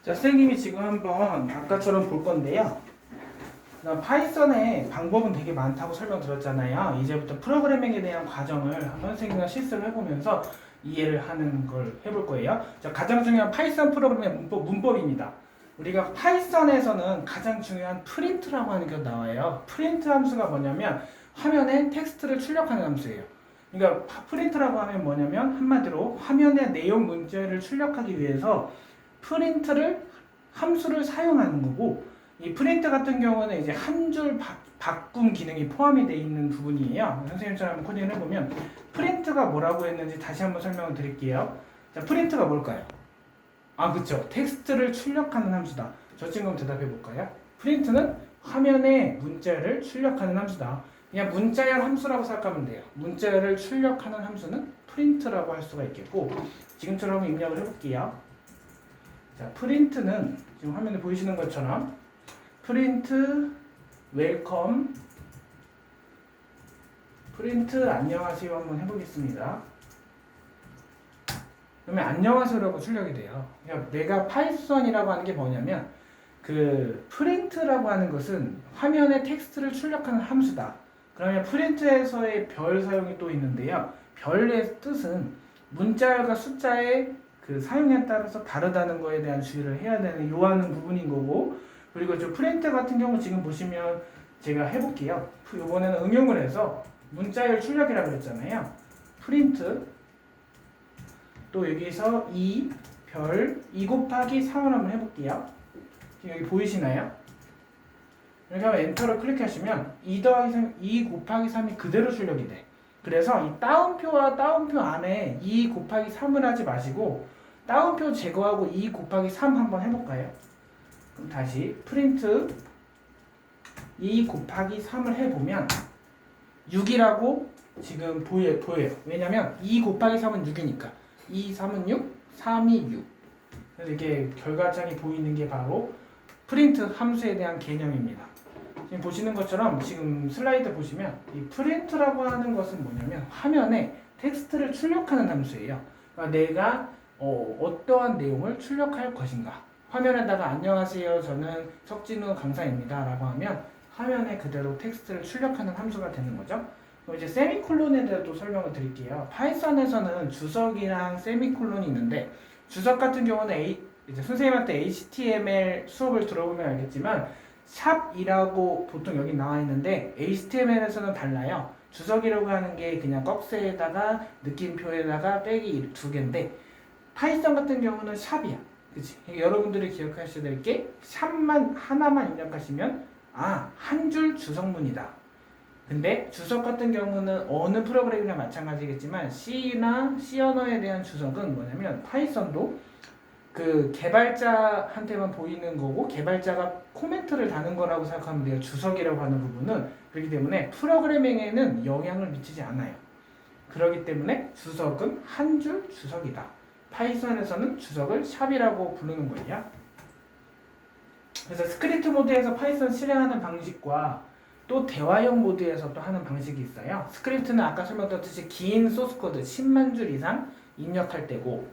자, 선생님이 지금 한번 아까처럼 볼 건데요. 파이썬의 방법은 되게 많다고 설명드렸잖아요. 이제부터 프로그래밍에 대한 과정을 한번 선생님과 실습을 해보면서 이해를 하는 걸 해볼 거예요. 자, 가장 중요한 파이썬 프로그래밍의 문법입니다. 우리가 파이썬에서는 가장 중요한 프린트라고 하는 게 나와요. 프린트 함수가 뭐냐면 화면에 텍스트를 출력하는 함수예요. 그러니까 프린트라고 하면 뭐냐면 한마디로 화면에 내용 문자를 출력하기 위해서 프린트를 함수를 사용하는 거고, 이 프린트 같은 경우는 이제 한 줄 바꿈 기능이 포함이 되어 있는 부분이에요. 선생님처럼 코딩을 해보면 프린트가 뭐라고 했는지 다시 한번 설명을 드릴게요. 자, 프린트가 뭘까요? 아, 그쵸. 텍스트를 출력하는 함수다. 저 친구 대답해 볼까요? 프린트는 화면에 문자를 출력하는 함수다. 그냥 문자열 함수라고 생각하면 돼요. 문자열을 출력하는 함수는 프린트라고 할 수가 있겠고, 지금처럼 입력을 해볼게요. 자, 프린트는 지금 화면에 보이시는 것처럼 프린트 웰컴, 프린트 안녕하세요 한번 해보겠습니다. 그러면 안녕하세요라고 출력이 돼요. 그러니까 내가 파이썬이라고 하는 게 뭐냐면 그 프린트라고 하는 것은 화면에 텍스트를 출력하는 함수다. 그러면 프린트에서의 별 사용이 또 있는데요. 별의 뜻은 문자열과 숫자의 그 사용에 따라서 다르다는 거에 대한 주의를 해야 되는 요하는 부분인 거고, 그리고 저 프린트 같은 경우 지금 보시면 제가 해볼게요. 이번에는 응용을 해서 문자열 출력이라고 그랬잖아요. 프린트 또 여기서 별 2 곱하기 3을 한번 해볼게요. 지금 여기 보이시나요? 이렇게 하면 엔터를 클릭하시면 2 곱하기 3이 그대로 출력이 돼. 그래서 이 따옴표와 따옴표 안에 2 곱하기 3을 하지 마시고 따옴표 제거하고 2 곱하기 3 한번 해볼까요? 그럼 다시 프린트 2 곱하기 3을 해보면 6이라고 지금 보여요. 왜냐면 2 곱하기 3은 6이니까 2, 3은 6, 3이 6. 그래서 이게 결과창이 보이는 게 바로 프린트 함수에 대한 개념입니다. 지금 보시는 것처럼 지금 슬라이드 보시면 이 프린트라고 하는 것은 뭐냐면 화면에 텍스트를 출력하는 함수예요. 그러니까 내가 어떠한 내용을 출력할 것인가. 화면에다가 안녕하세요, 저는 석진우 강사입니다 라고 하면 화면에 그대로 텍스트를 출력하는 함수가 되는 거죠. 그럼 이제 세미콜론에 대해 또 설명을 드릴게요. 파이썬에서는 주석이랑 세미콜론이 있는데, 주석 같은 경우는 이제 선생님한테 HTML 수업을 들어보면 알겠지만 샵이라고 보통 여기 나와 있는데 HTML에서는 달라요. 주석이라고 하는 게 그냥 꺽쇠에다가 느낌표에다가 빼기 2개인데 파이썬 같은 경우는 샵이야. 그치? 여러분들이 기억하셔야 될 게 샵만 하나만 입력하시면 한 줄 주석문이다. 근데 주석 같은 경우는 어느 프로그램이나 마찬가지겠지만 C나 C 언어에 대한 주석은 뭐냐면 파이썬도 그 개발자한테만 보이는 거고 개발자가 코멘트를 다는 거라고 생각하면 돼요. 주석이라고 하는 부분은. 그렇기 때문에 프로그래밍에는 영향을 미치지 않아요. 그렇기 때문에 주석은 한 줄 주석이다. 파이썬에서는 주석을 샵이라고 부르는 거예요. 그래서 스크립트 모드에서 파이썬 실행하는 방식과 또 대화형 모드에서 또 하는 방식이 있어요. 스크립트는 아까 설명드렸듯이 긴 소스 코드 10만 줄 이상 입력할 때고,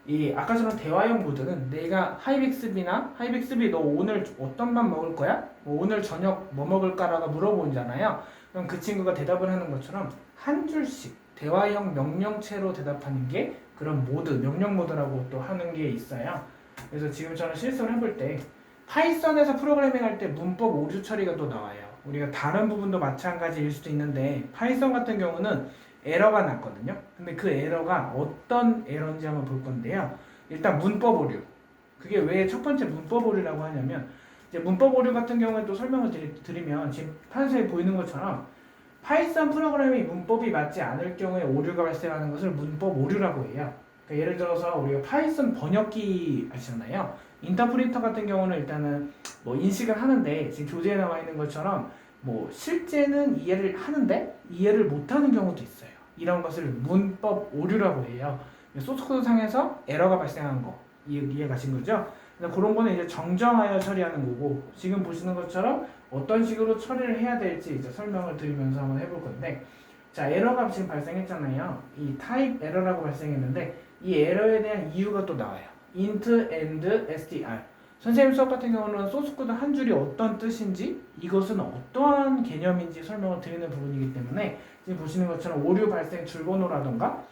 이 아까처럼 대화형 모드는 내가 하이빅스비 너 오늘 어떤 밥 먹을 거야? 오늘 저녁 뭐 먹을까라고 물어보잖아요. 그럼 그 친구가 대답을 하는 것처럼 한 줄씩 대화형 명령체로 대답하는 게 그런 모드, 명령 모드라고 또 하는 게 있어요. 그래서 지금처럼 실습을 해볼 때 파이썬에서 프로그래밍 할 때 문법 오류 처리가 또 나와요. 우리가 다른 부분도 마찬가지일 수도 있는데 파이썬 같은 경우는 에러가 났거든요. 근데 그 에러가 어떤 에러인지 한번 볼 건데요. 일단 문법 오류. 그게 왜 첫 번째 문법 오류라고 하냐면, 이제 문법 오류 같은 경우에 또 설명을 드리면 지금 판서에 보이는 것처럼 파이썬 프로그램이 문법이 맞지 않을 경우에 오류가 발생하는 것을 문법 오류라고 해요. 그러니까 예를 들어서 우리가 파이썬 번역기 아시잖아요. 인터프리터 같은 경우는 일단은 뭐 인식을 하는데 지금 교재에 나와 있는 것처럼 뭐 실제는 이해를 하는데 이해를 못하는 경우도 있어요. 이런 것을 문법 오류라고 해요. 소스코드 상에서 에러가 발생한 거 이해 가신 거죠? 그런 거는 이제 정정하여 처리하는 거고, 지금 보시는 것처럼 어떤 식으로 처리를 해야 될지 이제 설명을 드리면서 한번 해볼 건데, 자, 에러가 지금 발생했잖아요. 이 타입 에러라고 발생했는데 이 에러에 대한 이유가 또 나와요. int and str. 선생님 수업 같은 경우는 소스 코드 한 줄이 어떤 뜻인지 이것은 어떠한 개념인지 설명을 드리는 부분이기 때문에 지금 보시는 것처럼 오류 발생 줄번호라던가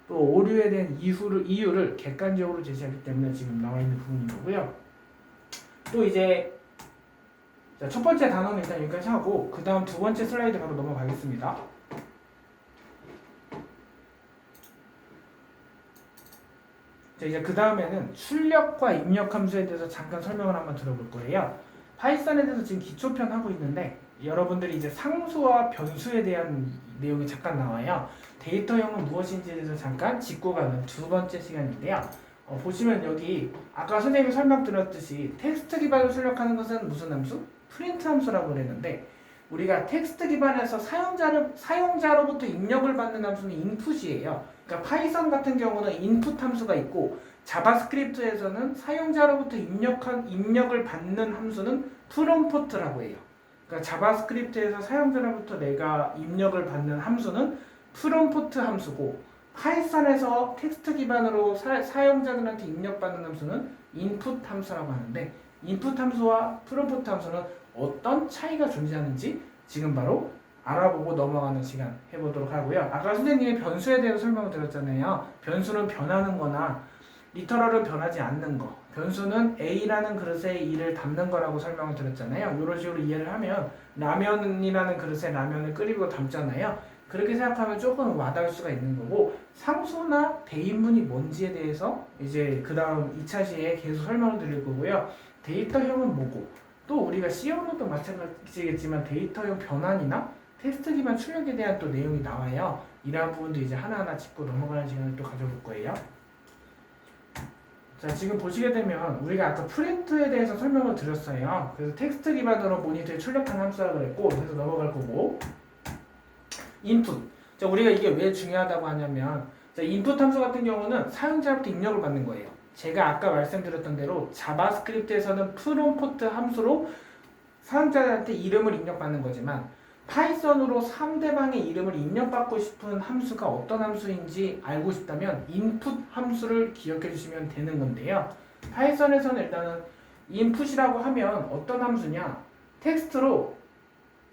또 오류에 대한 이유를 객관적으로 제시하기 때문에 지금 나와 있는 부분인 거고요. 또 이제 첫 번째 단어는 일단 여기까지 하고 그 다음 두 번째 슬라이드 바로 넘어가겠습니다. 자, 이제 그 다음에는 출력과 입력 함수에 대해서 잠깐 설명을 한번 들어볼 거예요. 파이썬에 대해서 지금 기초편 하고 있는데 여러분들이 이제 상수와 변수에 대한 내용이 잠깐 나와요. 데이터형은 무엇인지에 대해서 잠깐 짚고 가는 두 번째 시간인데요. 보시면 여기 아까 선생님이 설명드렸듯이 텍스트 기반으로 출력하는 것은 무슨 함수? 프린트 함수라고 그랬는데 우리가 텍스트 기반에서 사용자로부터 입력을 받는 함수는 인풋이에요. 그러니까 파이썬 같은 경우는 인풋 함수가 있고 자바스크립트에서는 사용자로부터 입력을 받는 함수는 프롬프트라고 해요. 그러니까 자바스크립트에서 사용자로부터 내가 입력을 받는 함수는 프롬프트 함수고 파이썬에서 텍스트 기반으로 사용자들한테 입력받는 함수는 인풋 함수라고 하는데 인풋 함수와 프롬프트 함수는 어떤 차이가 존재하는지 지금 바로 알아보고 넘어가는 시간 해보도록 하고요. 아까 선생님이 변수에 대해서 설명을 드렸잖아요. 변수는 변하는 거나 리터럴은 변하지 않는 거. 변수는 A라는 그릇에 E를 담는 거라고 설명을 드렸잖아요. 이런 식으로 이해를 하면 라면이라는 그릇에 라면을 끓이고 담잖아요. 그렇게 생각하면 조금 와닿을 수가 있는 거고 상수나 대인문이 뭔지에 대해서 이제 그 다음 2차 시에 계속 설명을 드릴 거고요. 데이터형은 뭐고 또 우리가 C 언어도 마찬가지겠지만 데이터형 변환이나 테스트 기반 출력에 대한 또 내용이 나와요. 이러한 부분도 이제 하나하나 짚고 넘어가는 시간을 또 가져볼 거예요. 자, 지금 보시게 되면 우리가 아까 프린트에 대해서 설명을 드렸어요. 그래서 텍스트 기반으로 모니터에 출력하는 함수라고 그랬고 그래서 넘어갈 거고 인풋. 자, 우리가 이게 왜 중요하다고 하냐면 자, 인풋 함수 같은 경우는 사용자로부터 입력을 받는 거예요. 제가 아까 말씀드렸던 대로 자바스크립트에서는 프롬프트 함수로 사용자한테 이름을 입력받는 거지만 파이썬으로 상대방의 이름을 입력받고 싶은 함수가 어떤 함수인지 알고 싶다면 인풋 함수를 기억해 주시면 되는 건데요. 파이썬에서는 일단은 인풋이라고 하면 어떤 함수냐? 텍스트로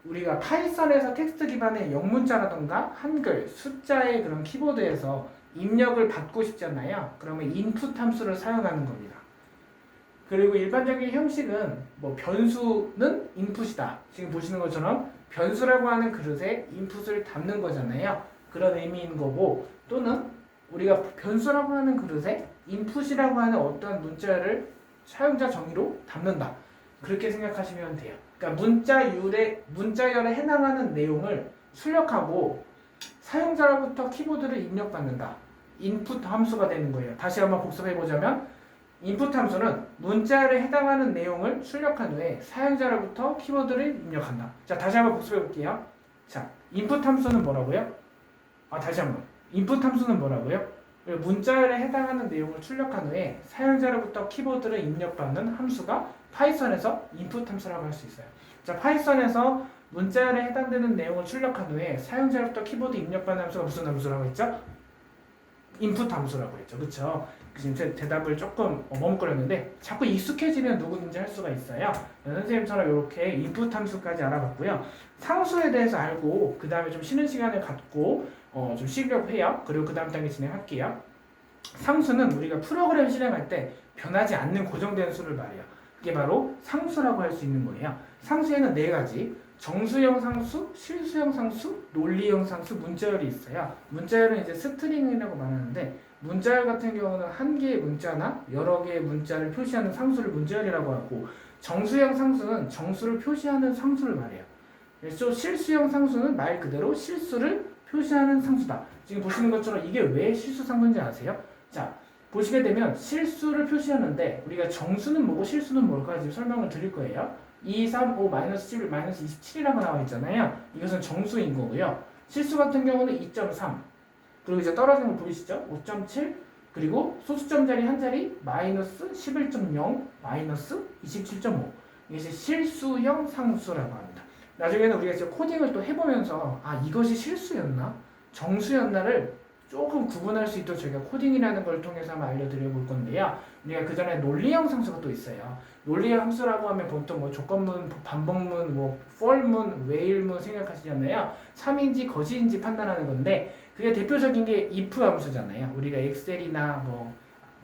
우리가 파이썬에서 텍스트 기반의 영문자라던가 한글, 숫자의 그런 키보드에서 입력을 받고 싶잖아요. 그러면 input 함수를 사용하는 겁니다. 그리고 일반적인 형식은 뭐 변수는 input이다. 지금 보시는 것처럼 변수라고 하는 그릇에 input을 담는 거잖아요. 그런 의미인 거고 또는 우리가 변수라고 하는 그릇에 input이라고 하는 어떠한 문자를 사용자 정의로 담는다. 그렇게 생각하시면 돼요. 그러니까 문자열에 해당하는 내용을 출력하고 사용자로부터 키보드를 입력받는다. 인풋 함수가 되는 거예요. 다시 한번 복습해보자면 인풋 함수는 문자열에 해당하는 내용을 출력한 후에 사용자로부터 키보드를 입력한다. 자, 다시 한번 복습해볼게요. 자, 인풋 함수는 뭐라고요? 다시 한번. 인풋 함수는 뭐라고요? 문자열에 해당하는 내용을 출력한 후에 사용자로부터 키보드를 입력받는 함수가 파이썬에서 인풋 함수라고 할 수 있어요. 자, 파이썬에서 문자열에 해당되는 내용을 출력한 후에 사용자로부터 키보드 입력받는 함수가 무슨 함수라고 했죠? 인풋 함수라고 했죠. 그렇죠? 지금 제 대답을 조금 머뭇거렸는데 자꾸 익숙해지면 누구든지 할 수가 있어요. 선생님처럼 이렇게 인풋 함수까지 알아봤고요. 상수에 대해서 알고 그 다음에 좀 쉬는 시간을 갖고 좀 쉬려고 해요. 그리고 그 다음 단계 진행할게요. 상수는 우리가 프로그램 실행할 때 변하지 않는 고정된 수를 말해요. 그게 바로 상수라고 할 수 있는 거예요. 상수에는 네 가지 정수형 상수, 실수형 상수, 논리형 상수, 문자열이 있어요. 문자열은 이제 스트링이라고 말하는데 문자열 같은 경우는 한 개의 문자나 여러 개의 문자를 표시하는 상수를 문자열이라고 하고 정수형 상수는 정수를 표시하는 상수를 말해요. 그래서 실수형 상수는 말 그대로 실수를 표시하는 상수다. 지금 보시는 것처럼 이게 왜 실수 상수인지 아세요? 자, 보시게 되면 실수를 표시하는데 우리가 정수는 뭐고 실수는 뭘까 지금 설명을 드릴 거예요. 2, 3, 5, 마이너스 11, 마이너스 27이라고 나와 있잖아요. 이것은 정수인 거고요. 실수 같은 경우는 2.3 그리고 이제 떨어지는 거 보이시죠? 5.7 그리고 소수점 자리 한 자리 마이너스 11.0 마이너스 27.5 이것이 실수형 상수라고 합니다. 나중에는 우리가 이제 코딩을 또 해보면서 이것이 실수였나? 정수였나를 조금 구분할 수 있도록 저희가 코딩이라는 걸 통해서 한번 알려드려 볼 건데요. 우리가 그 전에 논리형 상수가 또 있어요. 논리형 함수라고 하면 보통 뭐 조건문, 반복문, 뭐 for문, while문 생각하시잖아요. 참인지 거짓인지 판단하는 건데 그게 대표적인 게 if 함수잖아요. 우리가 엑셀이나 뭐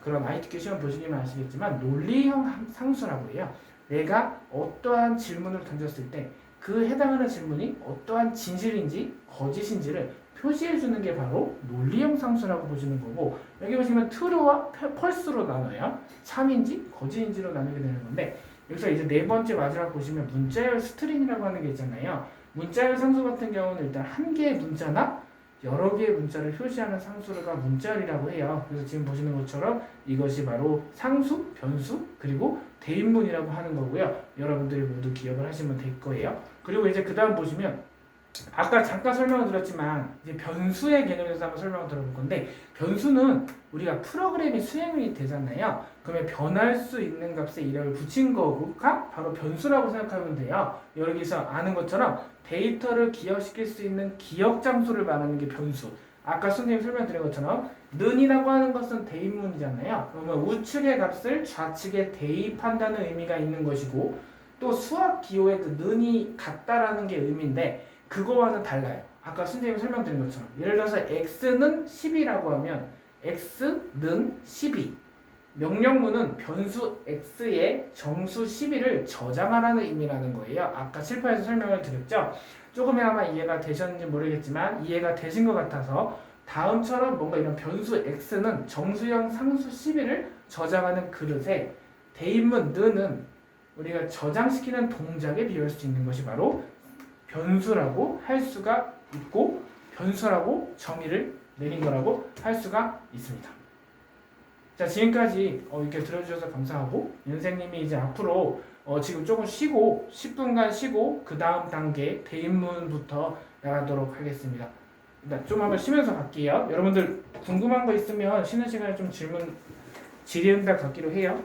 그런 ITQ 시험 보시기만 아시겠지만 논리형 상수라고 해요. 내가 어떠한 질문을 던졌을 때 그 해당하는 질문이 어떠한 진실인지 거짓인지를 표시해 주는 게 바로 논리형 상수라고 보시는 거고, 여기 보시면 true와 false로 나눠요. 참인지 거짓인지로 나누게 되는 건데, 여기서 이제 네 번째 마지막 보시면 문자열 스트링이라고 하는 게 있잖아요. 문자열 상수 같은 경우는 일단 한 개의 문자나 여러 개의 문자를 표시하는 상수가 문자열이라고 해요. 그래서 지금 보시는 것처럼 이것이 바로 상수, 변수, 그리고 대인문이라고 하는 거고요. 여러분들이 모두 기억을 하시면 될 거예요. 그리고 이제 그 다음 보시면 아까 잠깐 설명을 드렸지만 이제 변수의 개념에서 한번 설명을 들어볼 건데, 변수는 우리가 프로그램이 수행이 되잖아요. 그러면 변할 수 있는 값에 이름을 붙인 거가 바로 변수라고 생각하면 돼요. 여기서 아는 것처럼 데이터를 기억시킬 수 있는 기억 장소를 말하는 게 변수. 아까 선생님 설명드린 것처럼 는이라고 하는 것은 대입문이잖아요. 그러면 우측의 값을 좌측에 대입한다는 의미가 있는 것이고, 또 수학 기호에 그 는이 같다라는 게 의미인데 그거와는 달라요. 아까 선생님이 설명드린 것처럼 예를 들어서 x는 10이라고 하면 x는 12, 명령문은 변수 x에 정수 12를 저장하라는 의미라는 거예요. 아까 칠판에서 설명을 드렸죠. 조금이나마 이해가 되셨는지 모르겠지만 이해가 되신 것 같아서 다음처럼 뭔가 이런 변수 x는 정수형 상수 12를 저장하는 그릇에 대입문 는은 우리가 저장시키는 동작에 비할 수 있는 것이 바로 변수라고 할 수가 있고, 변수라고 정의를 내린 거라고 할 수가 있습니다. 자, 지금까지 이렇게 들어주셔서 감사하고, 선생님이 이제 앞으로 지금 조금 쉬고 10분간 쉬고 그 다음 단계 대인문부터 나가도록 하겠습니다. 일단 좀 한번 쉬면서 갈게요. 여러분들 궁금한 거 있으면 쉬는 시간에 좀 질문 질의응답 갖기로 해요.